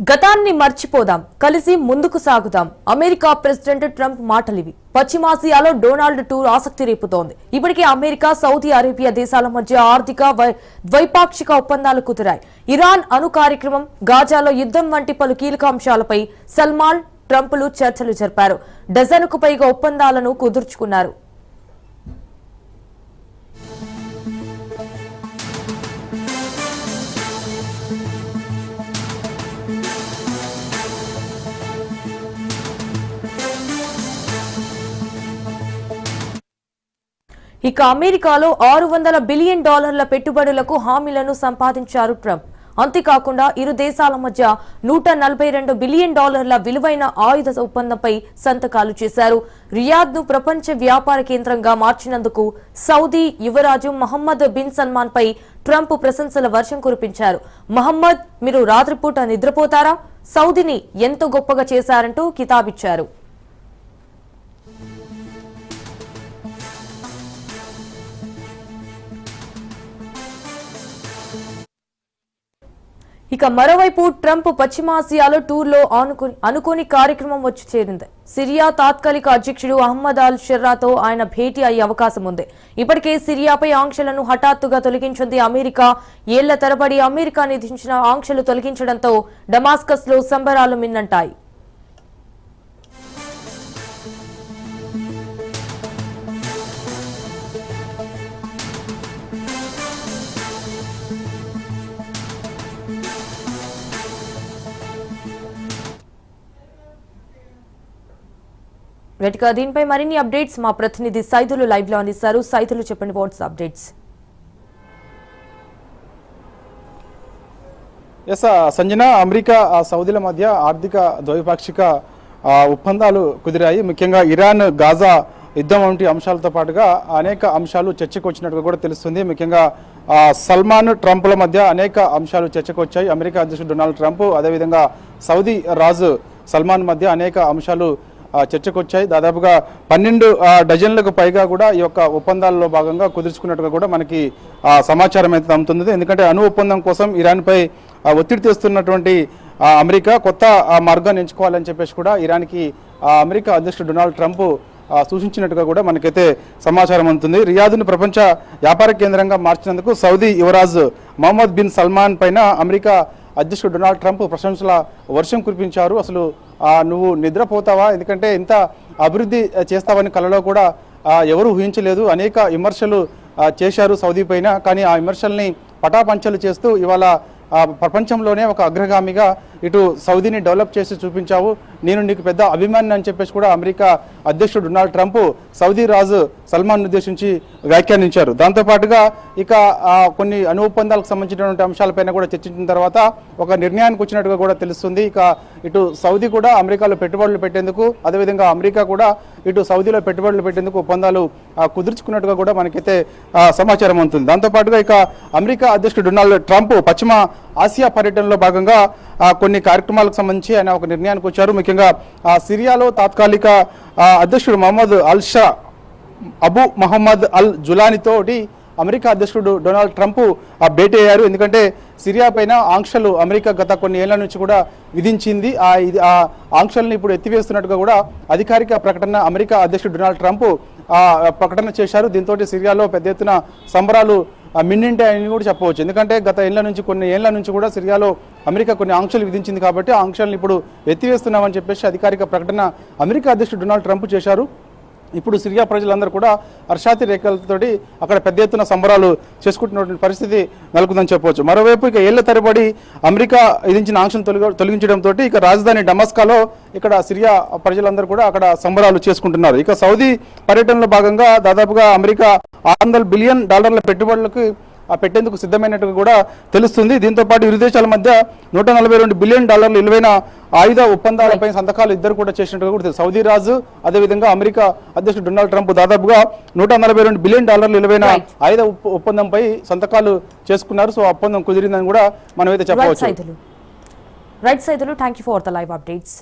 గతాన్ని మర్చిపోదాం, కలిసి ముందుకు సాగుదాం. అమెరికా ప్రెసిడెంట్ ట్రంప్ మాటలివి. పశ్చిమాసియాలో డొనాల్డ్ టూర్ ఆసక్తి రేపుతోంది. ఇప్పటికే అమెరికా, సౌదీ అరేబియా దేశాల మధ్య ఆర్థిక, ద్వైపాక్షిక ఒప్పందాలు కుదిరాయి. ఇరాన్ అణు కార్యక్రమం, గాజాలో యుద్ధం వంటి పలు కీలక అంశాలపై సల్మాన్, ట్రంప్లు చర్చలు జరిపారు. డజనుకు పైగా ఒప్పందాలను కుదుర్చుకున్నారు. ఇక అమెరికాలో $600 బిలియన్ పెట్టుబడులకు హామీలను సంపాదించారు ట్రంప్. అంతేకాకుండా ఇరు దేశాల మధ్య $142 బిలియన్ విలువైన ఆయుధ ఒప్పందంపై సంతకాలు చేశారు. రియాద్ ను ప్రపంచ వ్యాపార కేంద్రంగా మార్చినందుకు సౌదీ యువరాజు మహమ్మద్ బిన్ సల్మాన్ పై ట్రంప్ ప్రశంసల వర్షం కురిపించారు. మహమ్మద్, మీరు రాత్రిపూట నిద్రపోతారా? సౌదీని ఎంతో గొప్పగా చేశారంటూ కితాబిచ్చారు. ఇక మరోవైపు ట్రంప్ పశ్చిమాసియాలో టూర్లో అనుకోని కార్యక్రమం వచ్చి చేరింది. సిరియా తాత్కాలిక అధ్యక్షుడు అహ్మద్ అల్ షర్రాతో ఆయన భేటీ అయ్యే అవకాశం ఉంది. ఇప్పటికే సిరియాపై ఆంక్షలను హఠాత్తుగా తొలగించింది అమెరికా. ఏళ్ల తరబడి అమెరికా విధించిన ఆంక్షలు తొలగించడంతో డమాస్కస్ లో సంబరాలు మిన్నంటాయి. దీనిపై మరిన్ని అప్డేట్స్ మా ప్రతినిధి సైదులు లైవ్ లో అందిస్తారు. సైదులు, చెప్పండి, వాట్స్ అప్డేట్స్? సంజన, అమెరికా సౌదీల మధ్య ఆర్థిక ద్వైపాక్షిక ఒప్పందాలు కుదిరాయి. ముఖ్యంగా ఇరాన్, గాజా యుద్ధం వంటి అంశాలతో పాటుగా అనేక అంశాలు చర్చకు వచ్చినట్టుగా కూడా తెలుస్తుంది. ముఖ్యంగా సల్మాన్, ట్రంప్ల మధ్య అనేక అంశాలు చర్చకు వచ్చాయి. అమెరికా అధ్యక్షుడు డొనాల్డ్ ట్రంప్, అదేవిధంగా సౌదీ రాజు సల్మాన్ మధ్య అనేక అంశాలు చర్చకు వచ్చాయి. దాదాపుగా 12 డజన్లకు పైగా కూడా ఈ యొక్క ఒప్పందాల్లో భాగంగా కుదుర్చుకున్నట్టుగా కూడా మనకి సమాచారం అయితే అందుతుంది. ఎందుకంటే అణు ఒప్పందం కోసం ఇరాన్పై ఒత్తిడి తెస్తున్నటువంటి అమెరికా కొత్త మార్గాన్ని ఎంచుకోవాలని చెప్పేసి కూడా ఇరాన్కి అమెరికా అధ్యక్షుడు డొనాల్డ్ ట్రంప్ సూచించినట్టుగా కూడా మనకైతే సమాచారం అందుతుంది. రియాద్ను ప్రపంచ వ్యాపార కేంద్రంగా మార్చినందుకు సౌదీ యువరాజు మహమ్మద్ బిన్ సల్మాన్ పైన అమెరికా అధ్యక్షుడు డొనాల్డ్ ట్రంప్ ప్రశంసల వర్షం కురిపించారు. అసలు నువ్వు నిద్రపోతావా? ఎందుకంటే ఇంత అభివృద్ధి చేస్తావని కలలో కూడా ఎవరు ఊహించలేదు. అనేక విమర్శలు చేశారు సౌదీ పైన. కానీ ఆ విమర్శల్ని పటాపంచలు చేస్తూ ఇవాళ ప్రపంచంలోనే ఒక అగ్రగామిగా ఇటు సౌదీని డెవలప్ చేసి చూపించావు, నేను నీకు పెద్ద అభిమాని అని చెప్పేసి కూడా అమెరికా అధ్యక్షుడు డొనాల్డ్ ట్రంప్ సౌదీ రాజు సల్మాన్ ఉద్దేశించి వ్యాఖ్యానించారు. దాంతోపాటుగా ఇక కొన్ని అణు ఒప్పందాలకు సంబంధించినటువంటి అంశాలపైన కూడా చర్చించిన తర్వాత ఒక నిర్ణయానికి వచ్చినట్టుగా కూడా తెలుస్తుంది. ఇక ఇటు సౌదీ కూడా అమెరికాలో పెట్టుబడులు పెట్టేందుకు, అదేవిధంగా అమెరికా కూడా ఇటు సౌదీలో పెట్టుబడులు పెట్టేందుకు ఒప్పందాలు కుదుర్చుకున్నట్టుగా కూడా మనకైతే సమాచారం అందుతుంది. దాంతోపాటుగా ఇక అమెరికా అధ్యక్షుడు డొనాల్డ్ ట్రంప్ పశ్చిమ ఆసియా పర్యటనలో భాగంగా కొన్ని కార్యక్రమాలకు సంబంధించి ఆయన ఒక నిర్ణయానికి వచ్చారు. ముఖ్యంగా సిరియాలో తాత్కాలిక అధ్యక్షుడు మహమ్మద్ అల్-షా అబు మహమ్మద్ అల్ జులానితోటి అమెరికా అధ్యక్షుడు డొనాల్డ్ ట్రంప్ భేటీ అయ్యారు. ఎందుకంటే సిరియా పైన ఆంక్షలు అమెరికా గత కొన్ని ఏళ్ల నుంచి కూడా విధించింది. ఆ ఆంక్షలను ఇప్పుడు ఎత్తివేస్తున్నట్టుగా కూడా అధికారిక ప్రకటన అమెరికా అధ్యక్షుడు డొనాల్డ్ ట్రంప్ ప్రకటన చేశారు. దీంతో సిరియాలో పెద్ద ఎత్తున సంబరాలు మిన్నింటాయని కూడా చెప్పవచ్చు. ఎందుకంటే గత కొన్ని ఏళ్ల నుంచి కూడా సిరియాలో అమెరికా కొన్ని ఆంక్షలు విధించింది కాబట్టి ఆ ఆంక్షలను ఇప్పుడు ఎత్తివేస్తున్నామని చెప్పేసి అధికారిక ప్రకటన అమెరికా అధ్యక్షుడు డొనాల్డ్ ట్రంప్ చేశారు. ఇప్పుడు సిరియా ప్రజలందరూ కూడా హర్షాతి రేఖలతోటి అక్కడ పెద్ద ఎత్తున సంబరాలు చేసుకుంటున్నటువంటి పరిస్థితి నెలకొందని చెప్పవచ్చు. మరోవైపు ఇక ఏళ్ల తరబడి అమెరికా విధించిన ఆంక్షను తొలగించడంతో ఇక రాజధాని డమాస్కాలో ఇక్కడ సిరియా ప్రజలందరూ కూడా అక్కడ సంబరాలు చేసుకుంటున్నారు. ఇక సౌదీ పర్యటనలో భాగంగా దాదాపుగా అమెరికా $600 బిలియన్ పెట్టుబడులకు పెట్టేందుకు సిద్ధమైనట్టుగా కూడా తెలుస్తుంది. దీంతో పాటు ఇరు దేశాల మధ్య $142 బిలియన్ విలువైన ఆయుధ ఒప్పందాలపై సంతకాలు ఇద్దరు కూడా చేసినట్టుగా కూడా సౌదీ రాజు, అదేవిధంగా అమెరికా అధ్యక్షుడు డొనాల్డ్ ట్రంప్ దాదాపుగా $142 బిలియన్ విలువైన ఆయుధ ఒప్పందంపై సంతకాలు చేసుకున్నారు. సో ఒప్పందం కుదిరిందని కూడా మనం అయితే చెప్పవచ్చు. Right Saidulu, thank you for the live updates.